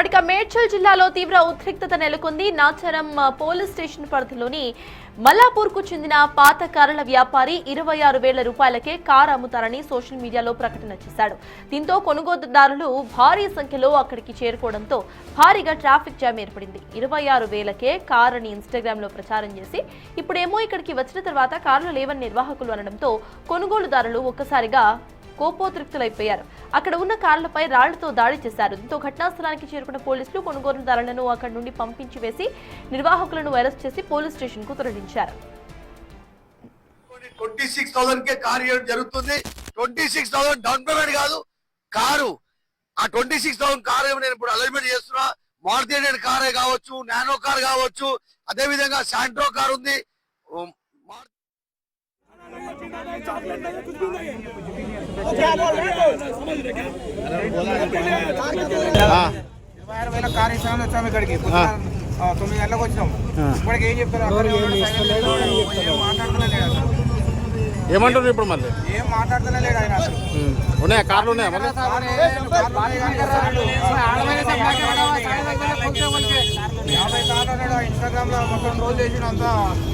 ఇక మేడ్చల్ జిల్లాలో తీవ్ర ఉద్రిక్తత నెలకొంది. నాచారం పోలీస్ స్టేషన్ పరిధిలోని మల్లాపూర్కు చెందిన పాత కార్ల వ్యాపారి 26,000 రూపాయలకే కారు అమ్ముతారని సోషల్ మీడియాలో ప్రకటన చేశాడు. దీంతో కొనుగోలుదారులు భారీ సంఖ్యలో అక్కడికి చేరుకోవడంతో భారీగా ట్రాఫిక్ జామ్ ఏర్పడింది. 26,000కే కారు అని ఇన్స్టాగ్రామ్ లో ప్రచారం చేసి ఇప్పుడేమో ఇక్కడికి వచ్చిన తర్వాత కార్లు లేవని నిర్వాహకులు అనడంతో కొనుగోలుదారులు ఒక్కసారిగా కోపోద్రిక్తులైపోయారు. అక్కడ ఉన్న కార్లపై రాళ్లతో దాడి చేశారు. దీంతో ఘటనా స్థలానికి చేరుకున్న పోలీసులు కొనుగోలుదారులను అక్కడి నుండి పంపించి వేసి నిర్వాహకులను అరెస్ట్ చేసి పోలీస్ స్టేషన్ కు తరలించారు. 26,000 కే కారు ఇవ్వడం జరుగుతుంది. 26,000 డౌన్ పేమెంట్ కాదు, కారు. ఆ 26,000 కారు నేను ఇప్పుడు అలైన్మెంట్ చేస్తున్నా. మారుతి కారే కావచ్చు, నానో కార్ కావచ్చు, అదే విధంగా శాంట్రో కార్ ఉంది. కార్ ఇస్తామని వచ్చాము ఇక్కడికి. 9 గంటలకు వచ్చినాం. ఇప్పటికి ఏం చెప్తారు? ఏమంటారు ఇప్పుడు? మళ్ళీ ఏం మాట్లాడుతూనే లేడు ఆయన. అసలు ఉన్నాయా కార్లు? ఉన్నాయా మళ్ళీ? 50 కార్లు ఉన్నాడు. ఇన్స్టాగ్రామ్ లో మొత్తం రోజు చేసి అంతా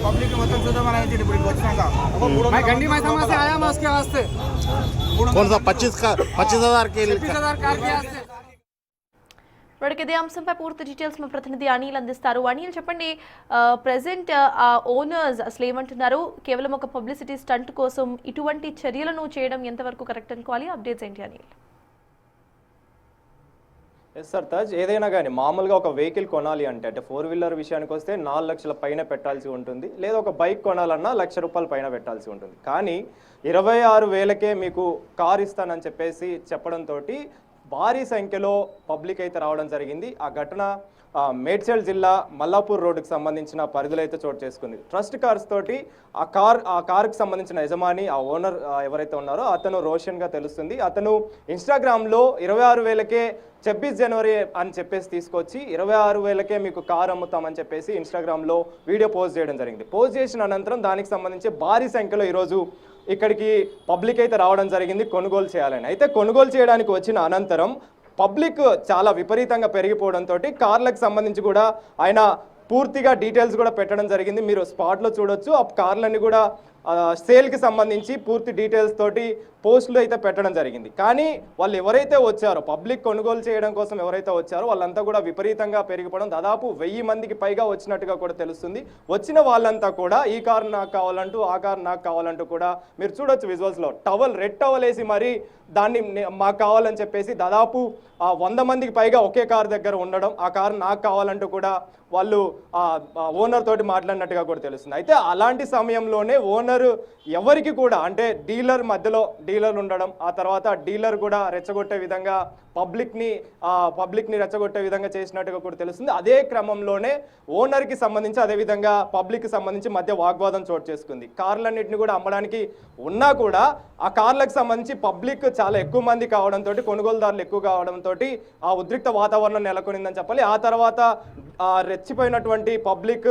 పబ్లిక్ మొత్తం చూద్దామని అయితే ఇప్పుడు వచ్చినాక कौन सा 25,000 के लिए? ఇదే అంశంపై పూర్తి డీటెయిల్స్ మా ప్రతినిధి అనిల్ అందిస్తారు. అనిల్ చెప్పండి, ప్రెసెంట్ ఆ ఓనర్స్ అసలు ఏమంటున్నారు? కేవలం ఒక పబ్లిసిటీ స్టంట్ కోసం ఇటువంటి చర్యలను చేయడం ఎంతవరకు కరెక్ట్ అనుకోవాలి? అప్డేట్స్ ఏంటి అనిల్? ఎస్ సార్ తాజ్, ఏదైనా కానీ మామూలుగా ఒక వెహికల్ కొనాలి అంటే 4 వీలర్ విషయానికి వస్తే 4 లక్షల పైన పెట్టాల్సి ఉంటుంది. లేదా ఒక బైక్ కొనాలన్నా 1,00,000 రూపాయల పైన పెట్టాల్సి ఉంటుంది. కానీ 26,000కే మీకు కార్ ఇస్తానని చెప్పేసి చెప్పడంతో భారీ సంఖ్యలో పబ్లిక్ అయితే రావడం జరిగింది. ఆ ఘటన మేడ్చల్ జిల్లా మల్లాపూర్ రోడ్డుకి సంబంధించిన పరిధిలో అయితే చోటు చేసుకుంది. ట్రస్ట్ కార్స్ తోటి ఆ కార్కి సంబంధించిన యజమాని, ఆ ఓనర్ ఎవరైతే ఉన్నారో అతను రోషన్గా తెలుస్తుంది. అతను ఇన్స్టాగ్రామ్లో 26,000కే 26 జనవరి అని చెప్పేసి తీసుకొచ్చి 26,000కే మీకు కారు అమ్ముతామని చెప్పేసి ఇన్స్టాగ్రామ్లో వీడియో పోస్ట్ చేయడం జరిగింది. పోస్ట్ చేసిన అనంతరం దానికి సంబంధించి భారీ సంఖ్యలో ఈరోజు ఇక్కడికి పబ్లిక్ అయితే రావడం జరిగింది కొనుగోలు చేయాలని. అయితే కొనుగోలు చేయడానికి వచ్చిన అనంతరం పబ్లిక్ చాలా విపరీతంగా పెరిగిపోవడంతో కార్లకు సంబంధించి కూడా ఆయన పూర్తిగా డీటెయిల్స్ కూడా పెట్టడం జరిగింది. మీరు స్పాట్లో చూడొచ్చు. ఆ కార్లన్నీ కూడా సేల్కి సంబంధించి పూర్తి డీటెయిల్స్ తోటి పోస్టులు అయితే పెట్టడం జరిగింది. కానీ వాళ్ళు ఎవరైతే వచ్చారో, పబ్లిక్ కొనుగోలు చేయడం కోసం ఎవరైతే వచ్చారో వాళ్ళంతా కూడా విపరీతంగా పెరిగిపోవడం, దాదాపు 1000 మందికి పైగా వచ్చినట్టుగా కూడా తెలుస్తుంది. వచ్చిన వాళ్ళంతా కూడా ఈ కారు నాకు కావాలంటూ, ఆ కారు నాకు కావాలంటూ కూడా మీరు చూడొచ్చు విజువల్స్లో. రెడ్ టవల్ వేసి మరి దాన్ని మాకు కావాలని చెప్పేసి దాదాపు 100 మందికి పైగా ఒకే కారు దగ్గర ఉండడం, ఆ కారు నాకు కావాలంటూ కూడా వాళ్ళు ఓనర్ తోటి మాట్లాడినట్టుగా కూడా తెలుస్తుంది. అయితే అలాంటి సమయంలోనే ఓనర్ ఎవరికి కూడా అంటే డీలర్ మధ్యలో డీలర్ ఉండడం, ఆ తర్వాత డీలర్ కూడా రెచ్చగొట్టే విధంగా పబ్లిక్ని రెచ్చగొట్టే విధంగా చేసినట్టుగా కూడా తెలుస్తుంది. అదే క్రమంలోనే ఓనర్కి సంబంధించి అదేవిధంగా పబ్లిక్కి సంబంధించి మధ్య వాగ్వాదం చోటు చేసుకుంది. కార్లన్నింటినీ కూడా అమ్మడానికి ఉన్నా కూడా ఆ కార్లకు సంబంధించి పబ్లిక్ చాలా ఎక్కువ మంది కావడంతో, కొనుగోలుదారులు ఎక్కువ కావడంతో ఆ ఉద్రిక్త వాతావరణం నెలకొనిందని చెప్పాలి. ఆ తర్వాత రెచ్చిపోయినటువంటి పబ్లిక్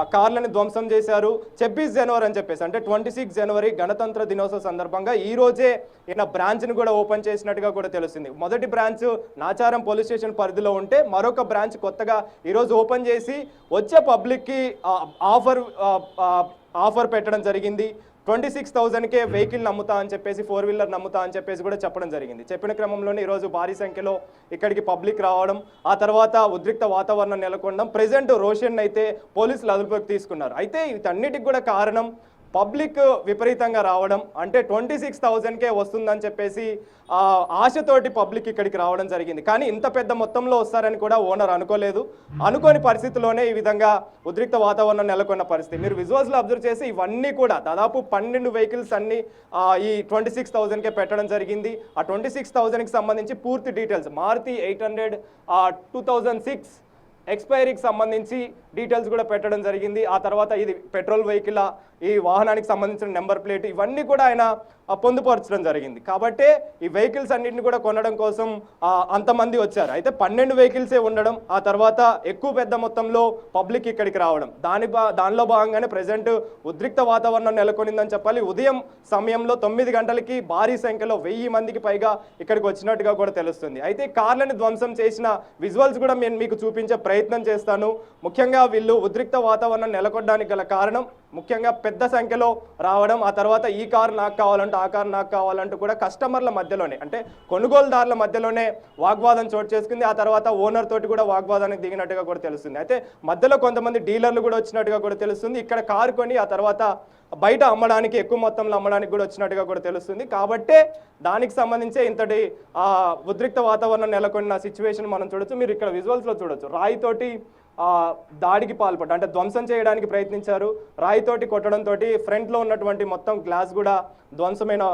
ఆ కార్లని ధ్వంసం చేశారు. 26 జనవరి అని చెప్పేసి అంటే 26 జనవరి గణతంత్ర దినోత్సవ సందర్భంగా ఈ రోజే ఈయన బ్రాంచ్ని కూడా ఓపెన్ చేసినట్టుగా కూడా తెలుస్తుంది. మొదటి బ్రాంచ్ నాచారం పోలీస్ స్టేషన్ పరిధిలో ఉంటే మరొక బ్రాంచ్ కొత్తగా ఈరోజు ఓపెన్ చేసి వచ్చే పబ్లిక్కి ఆఫర్ పెట్టడం జరిగింది. 26,000కే వెహికల్ నమ్ముతా అని చెప్పేసి, 4 వీలర్ నమ్ముతా అని చెప్పేసి కూడా చెప్పడం జరిగింది. చెప్పిన క్రమంలోనే ఈరోజు భారీ సంఖ్యలో ఇక్కడికి పబ్లిక్ రావడం, ఆ తర్వాత ఉద్రిక్త వాతావరణం నెలకొనడం. ప్రెజెంట్ రోషన్ అయితే పోలీసులు అదుపులోకి తీసుకున్నారు. అయితే వీటన్నిటికి కూడా కారణం పబ్లిక్ విపరీతంగా రావడం. అంటే 26,000కే వస్తుందని చెప్పేసి ఆశతోటి పబ్లిక్ ఇక్కడికి రావడం జరిగింది. కానీ ఇంత పెద్ద మొత్తంలో వస్తారని కూడా ఓనర్ అనుకోలేదు. అనుకోని పరిస్థితిలోనే ఈ విధంగా ఉద్రిక్త వాతావరణం నెలకొన్న పరిస్థితి. మీరు విజువల్స్లో అబ్జర్వ్ చేసి ఇవన్నీ కూడా దాదాపు 12 వెహికల్స్ అన్ని ఈ 26,000కే పెట్టడం జరిగింది. ఆ 26,000కి సంబంధించి పూర్తి డీటెయిల్స్ మారుతి 800 2006 ఎక్స్పైరీకి సంబంధించి డీటెయిల్స్ కూడా పెట్టడం జరిగింది. ఆ తర్వాత ఇది పెట్రోల్ వెహికల్, ఈ వాహనానికి సంబంధించిన నెంబర్ ప్లేట్, ఇవన్నీ కూడా ఆయన పొందుపరచడం జరిగింది. కాబట్టే ఈ వెహికల్స్ అన్నింటిని కూడా కొనడం కోసం అంతమంది వచ్చారు. అయితే 12 వెహికల్సే ఉండడం, ఆ తర్వాత ఎక్కువ పెద్ద మొత్తంలో పబ్లిక్ ఇక్కడికి రావడం, దానిలో భాగంగానే ప్రజెంట్ ఉద్రిక్త వాతావరణం నెలకొనిందని చెప్పాలి. ఉదయం సమయంలో 9 గంటలకి భారీ సంఖ్యలో 1000 మందికి పైగా ఇక్కడికి వచ్చినట్టుగా కూడా తెలుస్తుంది. అయితే కార్లను ధ్వంసం చేసిన విజువల్స్ కూడా నేను మీకు చూపించే ప్రయత్నం చేస్తాను. ముఖ్యంగా వీళ్ళు ఉద్రిక్త వాతావరణం నెలకొనడానికి గల కారణం ముఖ్యంగా పెద్ద సంఖ్యలో రావడం, ఆ తర్వాత ఈ కారు నాకు కావాలంటూ ఆ కారు నాకు కావాలంటూ కూడా కస్టమర్ల మధ్యలోనే, అంటే కొనుగోలుదారుల మధ్యలోనే వాగ్వాదం చోటు చేసుకుంది. ఆ తర్వాత ఓనర్ తోటి కూడా వాగ్వాదానికి దిగినట్టుగా కూడా తెలుస్తుంది. అయితే మధ్యలో కొంతమంది డీలర్లు కూడా వచ్చినట్టుగా కూడా తెలుస్తుంది. ఇక్కడ కారు కొని ఆ తర్వాత బయట అమ్మడానికి, ఎక్కువ మొత్తంలో అమ్మడానికి కూడా వచ్చినట్టుగా కూడా తెలుస్తుంది. కాబట్టే దానికి సంబంధించి ఇంతటి ఉద్రిక్త వాతావరణం నెలకొన్న సిచ్యువేషన్ మనం చూడొచ్చు. మీరు ఇక్కడ విజువల్స్లో చూడొచ్చు. రాయితోటి దాడికి పాల్పడ్డారు, అంటే ధ్వంసం చేయడానికి ప్రయత్నించారు. రాయితోటి కొట్టడంతో ఫ్రంట్లో ఉన్నటువంటి మొత్తం గ్లాస్ కూడా ధ్వంసమైన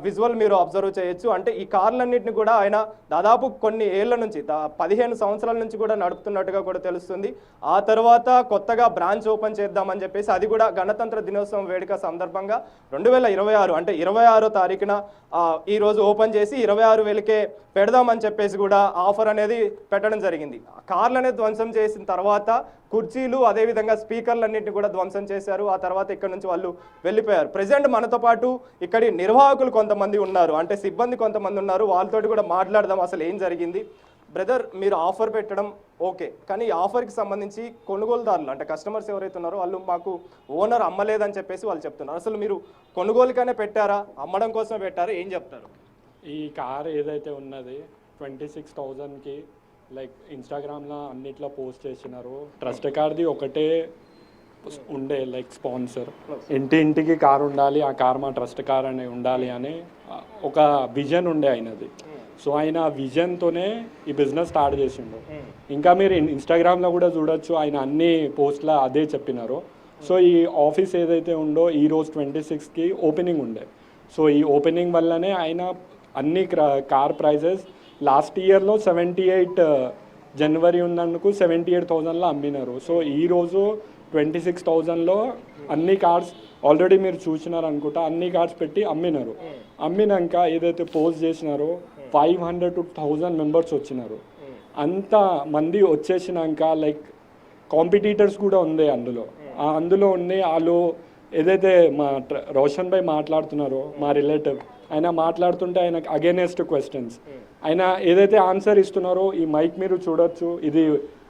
విజువల్ మీరు అబ్జర్వ్ చేయొచ్చు. అంటే ఈ కార్లన్నింటినీ కూడా ఆయన దాదాపు కొన్ని ఏళ్ల నుంచి 15 సంవత్సరాల నుంచి కూడా నడుపుతున్నట్టుగా కూడా తెలుస్తుంది. ఆ తర్వాత కొత్తగా బ్రాంచ్ ఓపెన్ చేద్దామని చెప్పేసి, అది కూడా గణతంత్ర దినోత్సవం వేడుక సందర్భంగా 2026 అంటే 26వ తారీఖున ఈరోజు ఓపెన్ చేసి 26,000కే పెడదామని చెప్పేసి కూడా ఆఫర్ అనేది పెట్టడం జరిగింది. కార్లు అనేది ధ్వంసం చేసిన తర్వాత కుర్చీలు, అదేవిధంగా స్పీకర్లన్నింటినీ కూడా ధ్వంసం చేశారు. ఆ తర్వాత ఇక్కడ నుంచి వాళ్ళు వెళ్ళిపోయారు. ప్రజెంట్ మనతో పాటు ఇక్కడి నిర్వాహకులు కొంతమంది ఉన్నారు, అంటే సిబ్బంది కొంతమంది ఉన్నారు. వాళ్ళతోటి కూడా మాట్లాడదాం అసలు ఏం జరిగింది. బ్రదర్, మీరు ఆఫర్ పెట్టడం ఓకే, కానీ ఈ ఆఫర్కి సంబంధించి కొనుగోలుదారులు, అంటే కస్టమర్స్ ఎవరైతే ఉన్నారో వాళ్ళు మాకు ఓనర్ అమ్మలేదని చెప్పేసి వాళ్ళు చెప్తున్నారు. అసలు మీరు కొనుగోలుగానే పెట్టారా, అమ్మడం కోసమే పెట్టారా, ఏం చెప్తారు? ఈ కార్ ఏదైతే ఉన్నది 26,000కి లైక్ ఇన్స్టాగ్రామ్లో అన్నిట్లో పోస్ట్ చేసినారు. ట్రస్ట్ కార్ది ఒకటే ఉండే లైక్ స్పాన్సర్, ఇంటింటికి కార్ ఉండాలి, ఆ కార్ మా ట్రస్ట్ కార్ అని ఉండాలి అని ఒక విజన్ ఉండే ఆయనది. సో ఆయన విజన్తోనే ఈ బిజినెస్ స్టార్ట్ చేసిండు. ఇంకా మీరు ఇన్స్టాగ్రామ్లో కూడా చూడొచ్చు, ఆయన అన్ని పోస్ట్లో అదే చెప్పినారు. సో ఈ ఆఫీస్ ఏదైతే ఉందో ఈరోజు 26కి ఓపెనింగ్ ఉండే. సో ఈ ఓపెనింగ్ వల్లనే ఆయన అన్ని కార్ ప్రైజెస్ లాస్ట్ ఇయర్లో 78 జనవరి ఉన్నందుకు 78,000లో అమ్మినారు. సో ఈరోజు 26,000లో అన్ని కార్స్ ఆల్రెడీ మీరు చూసినారు అనుకుంటా, అన్ని కార్స్ పెట్టి అమ్మినారు. అమ్మినాక ఏదైతే పోస్ట్ చేసినారో 500 to 1000 మెంబర్స్ వచ్చినారు. అంత మంది వచ్చేసినాక లైక్ కాంపిటీటర్స్ కూడా ఉంది అందులో ఉన్నాయి. వాళ్ళు ఏదైతే మా రోషన్ భాయ్ మాట్లాడుతున్నారో, మా రిలేటివ్, ఆయన మాట్లాడుతుంటే ఆయనకు అగైనెస్ట్ క్వశ్చన్స్, ఆయన ఏదైతే ఆన్సర్ ఇస్తున్నారో ఈ మైక్ మీరు చూడొచ్చు, ఇది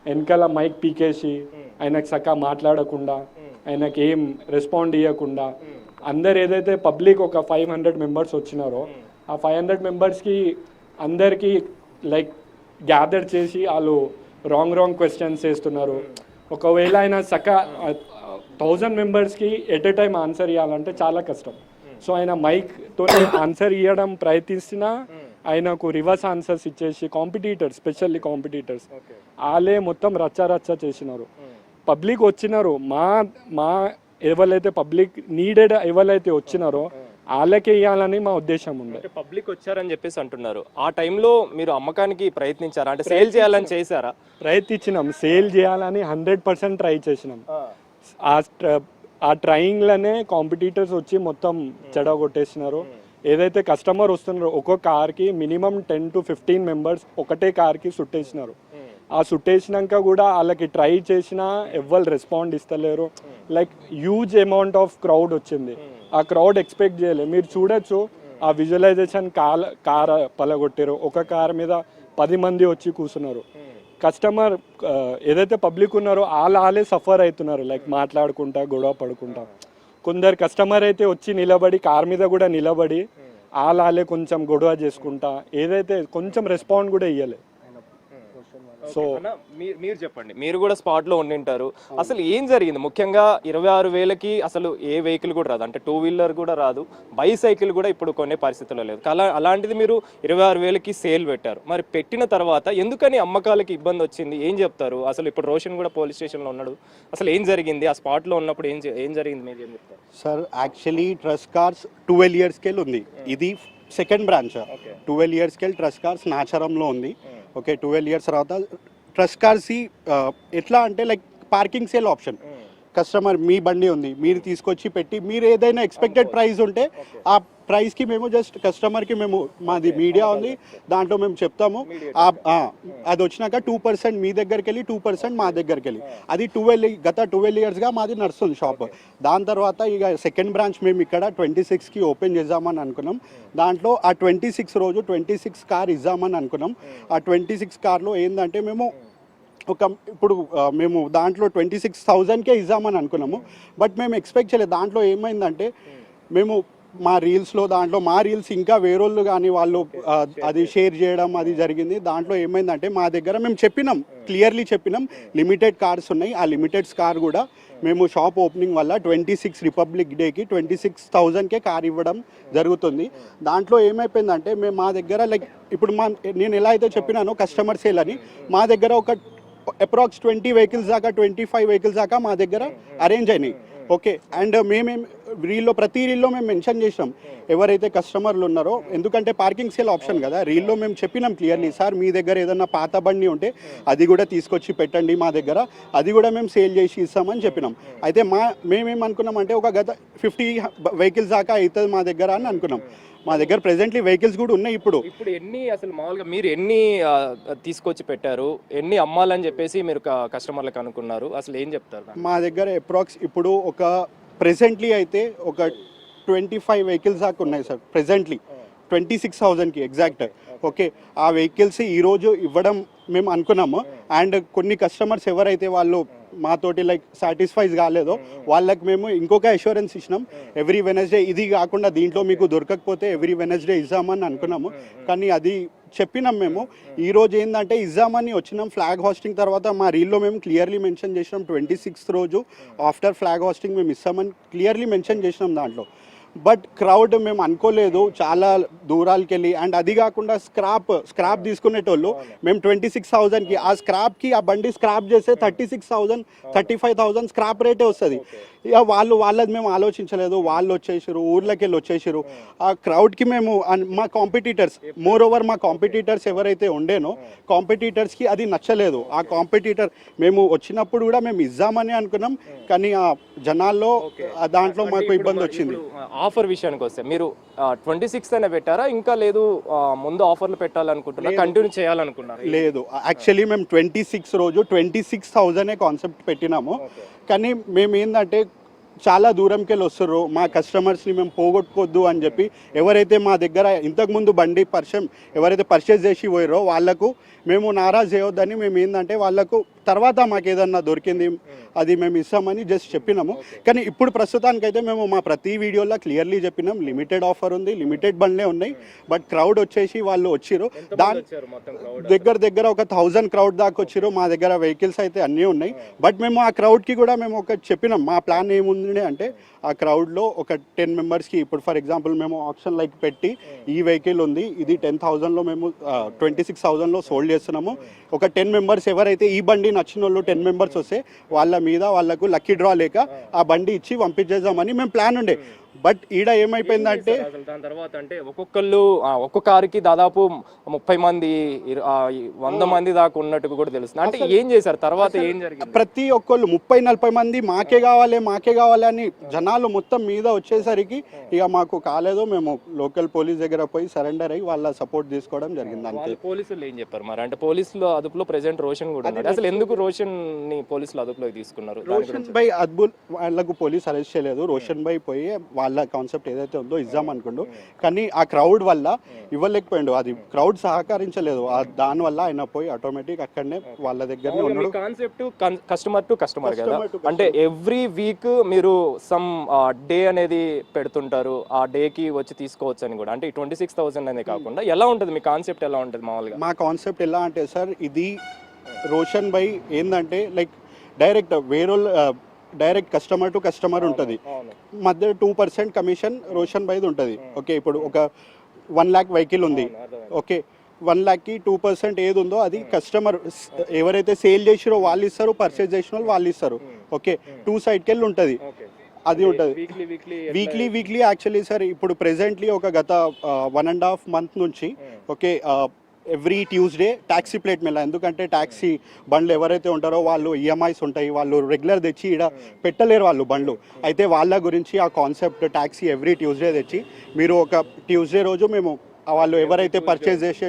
వెనకాల మైక్ పీకేసి ఆయనకు చక్కగా మాట్లాడకుండా, ఆయనకి ఏం రెస్పాండ్ ఇవ్వకుండా, అందరు ఏదైతే పబ్లిక్ ఒక 500 మెంబర్స్ వచ్చినారో ఆ 500 మెంబర్స్కి అందరికీ లైక్ గ్యాదర్ చేసి వాళ్ళు రాంగ్ క్వశ్చన్స్ వేస్తున్నారు. ఒకవేళ ఆయన చక్కగా 1000 మెంబర్స్కి ఎట్ ఎ టైం ఆన్సర్ ఇవ్వాలంటే చాలా కష్టం. సో ఆయన మైక్తో ఆన్సర్ ఇవ్వడం ప్రయత్నిస్తున్నా ఆయనకు రివర్స్ ఆన్సర్స్ ఇచ్చేసి స్పెషల్లీ కాంపిటీటర్స్ వాళ్ళే మొత్తం రచ్చ చేసినారు. పబ్లిక్ వచ్చినారు, మా ఎవరైతే పబ్లిక్ నీడెడ్ ఎవరైతే వచ్చినారో వాళ్ళకే ఇవ్వాలని మా ఉద్దేశం ఉంది. పబ్లిక్ వచ్చారని చెప్పేసి అంటున్నారు. ఆ టైంలో మీరు అమ్మకానికి ప్రయత్నించారా, అంటే సేల్ చేయాలని చేశారా? ప్రయత్నించినాం, సేల్ చేయాలని 100% ట్రై చేసినాం. ఆ ట్రయింగ్లోనే కాంపిటీటర్స్ వచ్చి మొత్తం చెడగొట్టేసినారు. ఏదైతే కస్టమర్ వస్తున్నారో ఒక్కొక్క కార్కి మినిమం 10 to 15 మెంబర్స్ ఒకటే కార్కి సుట్టేసినారు. ఆ సుట్టేసినాక కూడా వాళ్ళకి ట్రై చేసినా ఎవ్వరు రెస్పాండ్ ఇస్తలేరు. Like huge amount of crowd వచ్చింది. ఆ క్రౌడ్ ఎక్స్పెక్ట్ చేయలేదు. మీరు చూడొచ్చు ఆ విజువలైజేషన్ కార్ పలగొట్టారు. ఒక కార్ మీద 10 మంది వచ్చి కూర్చున్నారు. కస్టమర్ ఏదైతే పబ్లిక్ ఉన్నారో వాళ్ళే సఫర్ అవుతున్నారు, లైక్ మాట్లాడుకుంటా గొడవ పడుకుంటా. కొందరు కస్టమర్ అయితే వచ్చి నిలబడి కార్ మీద కూడా నిలబడి వాళ్ళే కొంచెం గొడవ చేసుకుంటా, ఏదైతే కొంచెం రెస్పాండ్ కూడా ఇవ్వలేదు. సో మీరు చెప్పండి, మీరు కూడా స్పాట్లో ఉండింటారు. అసలు ఏం జరిగింది? ముఖ్యంగా 26,000కి అసలు ఏ వెహికల్ కూడా రాదు, అంటే 2 వీలర్ కూడా రాదు, బైసైకిల్ కూడా ఇప్పుడు కొనే పరిస్థితుల్లో లేదు. అలాంటిది మీరు 26,000కి సేల్ పెట్టారు. మరి పెట్టిన తర్వాత ఎందుకని అమ్మకాలకి ఇబ్బంది వచ్చింది, ఏం చెప్తారు? అసలు ఇప్పుడు రోషన్ కూడా పోలీస్ స్టేషన్లో ఉన్నాడు. అసలు ఏం జరిగింది ఆ స్పాట్లో ఉన్నప్పుడు, ఏం జరిగింది మీరు ఏం చెప్తారు? Sir, actually trust cars 12 years scale ఉంది. ఇది second branch. 12 years scale trust cars నాచారంలో ఉంది. ఓకే, 12 years తర్వాత ట్రస్ట్ కార్స్ ఎట్లా అంటే like parking sale option. Customer మీ బండి ఉంది, మీరు తీసుకొచ్చి పెట్టి మీరు ఏదైనా ఎక్స్పెక్టెడ్ ప్రైస్ ఉంటే ఆ ప్రైస్కి మేము జస్ట్ కస్టమర్కి మేము మాది మీడియా ఉంది, దాంట్లో మేము చెప్తాము అది వచ్చినాక 2% మీ దగ్గరికి వెళ్ళి 2% మా దగ్గరికి వెళ్ళి, అది గత 12 ఇయర్స్గా మాది నడుస్తుంది షాప్. దాని తర్వాత ఇక సెకండ్ బ్రాంచ్ మేము ఇక్కడ 26కి ఓపెన్ చేద్దామని అనుకున్నాం. దాంట్లో ఆ 26 రోజు 26 కార్ ఇద్దామని అనుకున్నాం. ఆ 26 కార్లో ఏంటంటే మేము ఇప్పుడు మేము దాంట్లో 26,000కే ఇద్దామని అనుకున్నాము. బట్ మేము ఎక్స్పెక్ట్ చేయలేదు. దాంట్లో ఏమైందంటే మేము మా రీల్స్ ఇంకా వేరోళ్ళు కానీ వాళ్ళు అది షేర్ చేయడం అది జరిగింది. దాంట్లో ఏమైందంటే మా దగ్గర మేము క్లియర్లీ చెప్పినాం లిమిటెడ్ కార్స్ ఉన్నాయి. ఆ లిమిటెడ్ కార్ కూడా మేము షాప్ ఓపెనింగ్ వల్ల 26 రిపబ్లిక్ డేకి 26,000కే కార్ ఇవ్వడం జరుగుతుంది. దాంట్లో ఏమైపోయిందంటే మేము మా దగ్గర లైక్ ఇప్పుడు నేను ఎలా అయితే చెప్పినానో కస్టమర్ సేల్ అని, మా దగ్గర ఒక అప్రాక్స్ 20 వెహికల్స్ దాకా 25 వెహికల్స్ దాకా మా దగ్గర అరేంజ్ అయినాయి. ఓకే, అండ్ ప్రతి రీల్లో మేము మెన్షన్ చేసినాం ఎవరైతే కస్టమర్లు ఉన్నారో, ఎందుకంటే పార్కింగ్ సేల్ ఆప్షన్ కదా. రీల్లో మేము చెప్పినాం క్లియర్లీ, సార్ మీ దగ్గర ఏదన్నా పాత బండి ఉంటే అది కూడా తీసుకొచ్చి పెట్టండి మా దగ్గర, అది కూడా మేము సేల్ చేసి ఇస్తామని చెప్పినాం. అయితే మేమేమనుకున్నామంటే ఒక గత 50 వెహికల్స్ దాకా అవుతుంది మా దగ్గర అని అనుకున్నాం. మా దగ్గర ప్రెసెంట్లీ వెహికల్స్ కూడా ఉన్నాయి. ఇప్పుడు ఎన్ని అసలు మామూలుగా మీరు ఎన్ని తీసుకొచ్చి పెట్టారు, ఎన్ని అమ్మాలని చెప్పేసి మీరు కస్టమర్లకు అనుకున్నారు, అసలు ఏం చెప్తారు? మా దగ్గర అప్రాక్స్ ఇప్పుడు ఒక ప్రెసెంట్లీ అయితే ఒక 25 వెహికల్స్ దాకా ఉన్నాయి సార్. ప్రెసెంట్లీ 26,000కి ఎగ్జాక్ట్. ఓకే, ఆ వెహికల్స్ ఈరోజు ఇవ్వడం మేము అనుకున్నాము. అండ్ కొన్ని కస్టమర్స్ ఎవరైతే వాళ్ళు మాతోటి లైక్ సాటిస్ఫైజ్ కాలేదో వాళ్ళకి మేము ఇంకొక అష్యూరెన్స్ ఇచ్చినాం, ఎవ్రీ వెనస్డే. ఇది కాకుండా దీంట్లో మీకు దొరకకపోతే ఎవ్రీ వెనస్డే ఇద్దామని అనుకున్నాము. కానీ అది చెప్పినాం మేము. ఈరోజు ఏంటంటే ఇద్దామని వచ్చినాం. ఫ్లాగ్ హోస్టింగ్ తర్వాత మా రీల్లో మేము క్లియర్లీ మెన్షన్ చేసినాం 26th రోజు ఆఫ్టర్ ఫ్లాగ్ హోస్టింగ్ మేము ఇస్తామని క్లియర్లీ మెన్షన్ చేసినాం దాంట్లో. బట్ క్రౌడ్ మేము అనుకోలేదు చాలా దూరాలకి వెళ్ళి. అండ్ అది కాకుండా స్క్రాప్ తీసుకునేటోళ్ళు మేము 26,000కి, ఆ స్క్రాప్కి ఆ బండి స్క్రాప్ చేస్తే 36,000 35,000 స్క్రాప్ రేటే వస్తుంది. ఇక వాళ్ళది మేము ఆలోచించలేదు. వాళ్ళు వచ్చేసారు, ఊర్లోకి వెళ్ళి వచ్చేసారు. ఆ క్రౌడ్కి మేము మా కాంపిటీటర్స్ మా కాంపిటీటర్స్ ఎవరైతే ఉండేనో కాంపిటీటర్స్కి అది నచ్చలేదు. ఆ కాంపిటీటర్ మేము వచ్చినప్పుడు కూడా మేము ఇద్దామని అనుకున్నాం, కానీ ఆ జనాల్లో దాంట్లో మాకు ఇబ్బంది వచ్చింది. ఆఫర్ విషయానికి వస్తే మీరు 26th అనే పెట్టారా, ఇంకా లేదు ముందు ఆఫర్లు పెట్టాలనుకుంటున్నా, కంటిన్యూ చేయాలనుకున్నారు? లేదు, యాక్చువల్లీ మేము 26 రోజు 26,000 కాన్సెప్ట్ పెట్టినాము. కానీ మేము ఏంటంటే చాలా దూరంకి వెళ్ళి వస్తారు, మా కస్టమర్స్ని మేము పోగొట్టుకోవద్దు అని చెప్పి ఎవరైతే మా దగ్గర ఇంతకుముందు బండి ఎవరైతే పర్చేజ్ చేసి పోయారో వాళ్ళకు మేము నారాజ్ చేయొద్దని మేము ఏంటంటే వాళ్ళకు తర్వాత మాకు ఏదన్నా దొరికింది అది మేము ఇస్తామని జస్ట్ చెప్పినాము. కానీ ఇప్పుడు ప్రస్తుతానికైతే మేము మా ప్రతి వీడియోలో క్లియర్లీ చెప్పినాం లిమిటెడ్ ఆఫర్ ఉంది, లిమిటెడ్ బండ్లే ఉన్నాయి. బట్ క్రౌడ్ వచ్చేసి వాళ్ళు వచ్చిరు, దాని దగ్గర ఒక 1000 క్రౌడ్ దాకా వచ్చిరు. మా దగ్గర వెహికల్స్ అయితే అన్నీ ఉన్నాయి. బట్ మేము ఆ క్రౌడ్కి కూడా మేము ఒక చెప్పినాం మా ప్లాన్ ఏముంది అంటే ఆ క్రౌడ్లో ఒక 10 మెంబర్స్కి ఇప్పుడు ఫర్ ఎగ్జాంపుల్ మేము ఆప్షన్ లైక్ పెట్టి ఈ వెహికల్ ఉంది, ఇది 10,000లో మేము 26,000లో సోల్డ్ చేస్తున్నాము. ఒక 10 మెంబర్స్ ఎవరైతే ఈ బండి నచ్చిన వాళ్ళు 10 మెంబర్స్ వస్తే వాళ్ళకు లక్కీ డ్రా లేక ఆ బండి ఇచ్చి పంపించేద్దామని మేము ప్లాన్ ఉండే. బట్ ఈడ ఏమైపోయిందంటే దాని తర్వాత అంటే ఒక్కొక్క కారుకి దాదాపు 30 మంది 100 మంది దాకా ఉన్నట్టు కూడా తెలుస్తుంది. అంటే ఏం చేశారు తర్వాత, ఏం జరిగింది? ప్రతి ఒక్కళ్ళు 30-40 మంది మాకే కావాలి అని జనాలు మొత్తం మీద వచ్చేసరికి ఇక మాకు కాలేదు. మేము లోకల్ పోలీస్ దగ్గర పోయి సరెండర్ అయ్యి వాళ్ళ సపోర్ట్ తీసుకోవడం జరిగింది. అంతే. పోలీసులు ఏం చెప్పారు మరి? అంటే పోలీసులు అదుపులో ప్రెసెంట్ రోషన్ కూడా ఉన్నాడు. అసలు ఎందుకు రోషన్ ని పోలీసులు అదుపులోకి తీసుకున్నారు? రోషన్ బై వాళ్ళకు పోలీస్ అరెస్ట్ చేయలేదు. రోషన్ బై పోయి వాళ్ళ కాన్సెప్ట్ ఏదైతే ఉందో ఇద్దాం అనుకుండు, కానీ ఆ క్రౌడ్ వల్ల ఇవ్వలేకపోయిండు. అది క్రౌడ్ సహకరించలేదు. దానివల్ల ఆయన పోయి ఆటోమేటిక్ అక్కడనే వాళ్ళ దగ్గరనే ఉన్నాడు. కాన్సెప్ట్ కస్టమర్ టు కస్టమర్ కదా, అంటే ఎవ్రీ వీక్ మీరు సమ్ డే అనేది పెడుతుంటారు, ఆ డేకి వచ్చి తీసుకోవచ్చు అని కూడా. అంటే 26,000 అనేది కాకుండా ఎలా ఉంటుంది మీ కాన్సెప్ట్? ఎలా ఉంటుంది మామూలుగా? మా కాన్సెప్ట్ ఎలా అంటే సార్, ఇది రోషన్ బై ఏంటంటే like direct customer to customer ఉంటుంది. మధ్య 2% కమిషన్ రోషన్ బైది ఉంటుంది. ఓకే, ఇప్పుడు ఒక 1 lakh వెహికల్ ఉంది. ఓకే, 1 lakhకి 2% ఏది ఉందో అది కస్టమర్ ఎవరైతే సేల్ చేసిరో వాళ్ళు ఇస్తారు, పర్చేజ్ చేసిన వాళ్ళు ఇస్తారు. ఓకే, 2 sideకి వెళ్ళి ఉంటుంది. అది ఉంటుంది వీక్లీ యాక్చువల్లీ సార్. ఇప్పుడు ప్రెసెంట్లీ ఒక గత 1.5 month నుంచి okay every Tuesday taxi plate మీద, ఎందుకంటే ట్యాక్సీ బండ్లు ఎవరైతే ఉంటారో వాళ్ళు ఈఎంఐస్ ఉంటాయి, వాళ్ళు రెగ్యులర్ తెచ్చి ఇక్కడ పెట్టలేరు వాళ్ళు బండ్లు. అయితే వాళ్ళ గురించి ఆ కాన్సెప్ట్ ట్యాక్సీ ఎవ్రీ ట్యూస్డే తెచ్చి మీరు ఒక ట్యూస్డే రోజు మేము వాళ్ళు ఎవరైతే పర్చేజ్ చేసే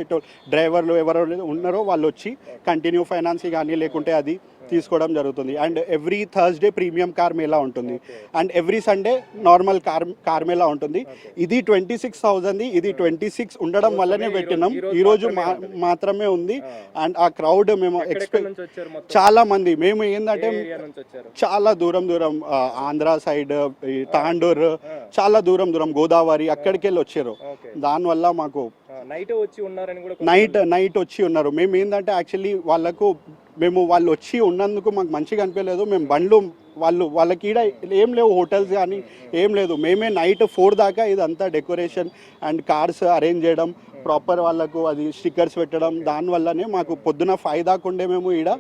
డ్రైవర్లు ఎవరైతే ఉన్నారో వాళ్ళు వచ్చి కంటిన్యూ ఫైనాన్స్ కానీ లేకుంటే అది తీసుకోవడం జరుగుతుంది. And every Thursday premium car mela ఉంటుంది and every Sunday normal car mela ఉంటుంది. ఇది 26,000, ఇది 26 ఉండడం వల్లనే పెట్టినాం, ఈరోజు మాత్రమే ఉంది. అండ్ ఆ క్రౌడ్ మేము ఎక్స్పెక్ట్ చాలా మంది, మేము ఏంటంటే చాలా దూరం ఆంధ్ర సైడ్, తాండూర్, చాలా దూరం గోదావరి అక్కడికి వెళ్ళి వచ్చారు. దానివల్ల మాకు నైట్ వచ్చి ఉన్నారని కూడా నైట్ వచ్చి ఉన్నారు. మేము ఏంటంటే యాక్చువల్లీ వాళ్ళు వచ్చి ఉన్నందుకు మాకు మంచిగా అనిపించలేదు. మేము బండ్లు వాళ్ళకి ఈడ ఏం లేవు, హోటల్స్ కానీ ఏం లేదు. మేమే నైట్ 4 దాకా ఇదంతా డెకరేషన్ అండ్ కార్స్ అరేంజ్ చేయడం, ప్రాపర్ వాళ్ళకు అది స్టిక్కర్స్ పెట్టడం, దానివల్లనే మాకు పొద్దున 5 దాకా ఉండే. మేము ఈడ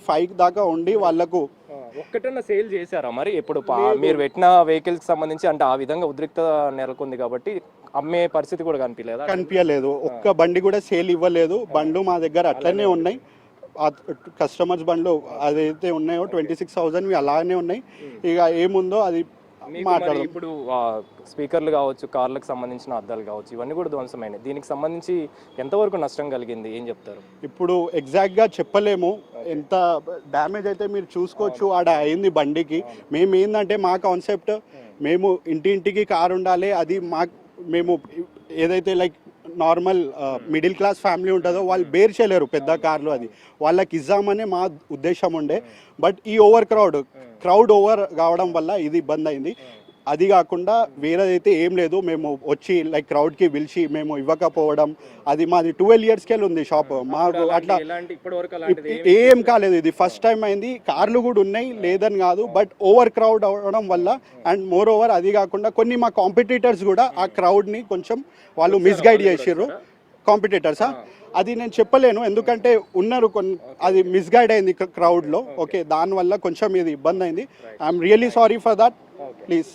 5 దాకా ఉండి వాళ్ళకు ఒక్కటన్నా సేల్ చేశారా మరి? ఇప్పుడు మీరు పెట్టిన వెహికల్స్ సంబంధించి అంటే ఆ విధంగా ఉద్రిక్త నెలకొంది కాబట్టి అమ్మే పరిస్థితి కూడా కనిపించలేదు. ఒక్క బండి కూడా సేల్ ఇవ్వలేదు. బండ్లు మా దగ్గర అట్లనే ఉన్నాయి, కస్టమర్స్ బండ్లు అదైతే ఉన్నాయో 26,000 అలానే ఉన్నాయి. ఇక ఏముందో అది మాట్లాడదాం. ఇప్పుడు స్పీకర్లు కావచ్చు, కార్లకు సంబంధించిన అద్దాలు కావచ్చు, ఇవన్నీ కూడా ధ్వంసమైనవి. దీనికి సంబంధించి ఎంతవరకు నష్టం కలిగింది, ఏం చెప్తారు? ఇప్పుడు ఎగ్జాక్ట్గా చెప్పలేము. ఎంత డ్యామేజ్ అయితే మీరు చూసుకోవచ్చు ఆడ అయింది బండికి. మేము ఏంటంటే మా కాన్సెప్ట్, మేము ఇంటింటికి కారు ఉండాలి. అది మేము ఏదైతే like normal middle class family ఉంటుందో వాళ్ళు బేర్ చేయలేరు పెద్ద కార్లు, అది వాళ్ళకి ఇద్దామనే మా ఉద్దేశం ఉండే. బట్ ఈ క్రౌడ్ ఓవర్ కావడం వల్ల ఇది ఇబ్బంది అయింది. అది కాకుండా వేరేదైతే ఏం లేదు. మేము వచ్చి లైక్ క్రౌడ్కి పిలిచి మేము ఇవ్వకపోవడం, అది మాది 12 yearsకే ఉంది షాప్. మాకు అట్లా ఏం కాలేదు. ఇది ఫస్ట్ టైం అయింది. కార్లు కూడా ఉన్నాయి, లేదని కాదు, బట్ ఓవర్ క్రౌడ్ అవడం వల్ల. అండ్ మోర్ ఓవర్ అది కాకుండా కొన్ని మా కాంపిటీటర్స్ కూడా ఆ క్రౌడ్ని కొంచెం వాళ్ళు మిస్గైడ్ చేసారు. కాంపిటీటర్సా అది నేను చెప్పలేను, ఎందుకంటే ఉన్నారు కొన్ని, అది మిస్గైడ్ అయింది క్రౌడ్లో. ఓకే, దానివల్ల కొంచెం ఇది ఇబ్బంది అయింది. I'm really sorry for that, please.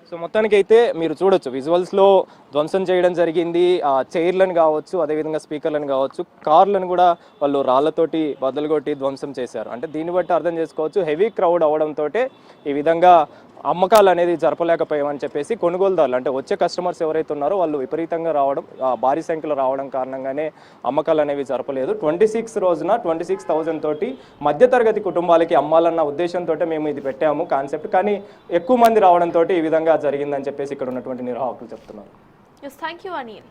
So మొత్తానికి అయితే మీరు చూడొచ్చు విజువల్స్లో ధ్వంసం చేయడం జరిగింది. చైర్లను కావచ్చు, అదేవిధంగా స్పీకర్లను కావచ్చు, కార్లను కూడా వాళ్ళు రాళ్లతోటి బద్దలుగొట్టి ధ్వంసం చేశారు. అంటే దీన్ని బట్టి అర్థం చేసుకోవచ్చు హెవీ క్రౌడ్ అవడంతో ఈ విధంగా అమ్మకాలు అనేది జరపలేకపోయామని చెప్పేసి కొనుగోలుదారులు, అంటే వచ్చే కస్టమర్స్ ఎవరైతే ఉన్నారో వాళ్ళు విపరీతంగా రావడం, భారీ సంఖ్యలో రావడం కారణంగానే అమ్మకాలు అనేవి జరపలేదు. 26 రోజున 26,000 తోటి మధ్యతరగతి కుటుంబాలకి అమ్మాలన్న ఉద్దేశంతో మేము ఇది పెట్టాము కాన్సెప్ట్. కానీ ఎక్కువ మంది రావడంతో ఈ విధంగా జరిగిందని చెప్పేసి ఇక్కడ ఉన్నటువంటి నిర్వాహకులు చెప్తున్నారు. Yes, thank you, Anil.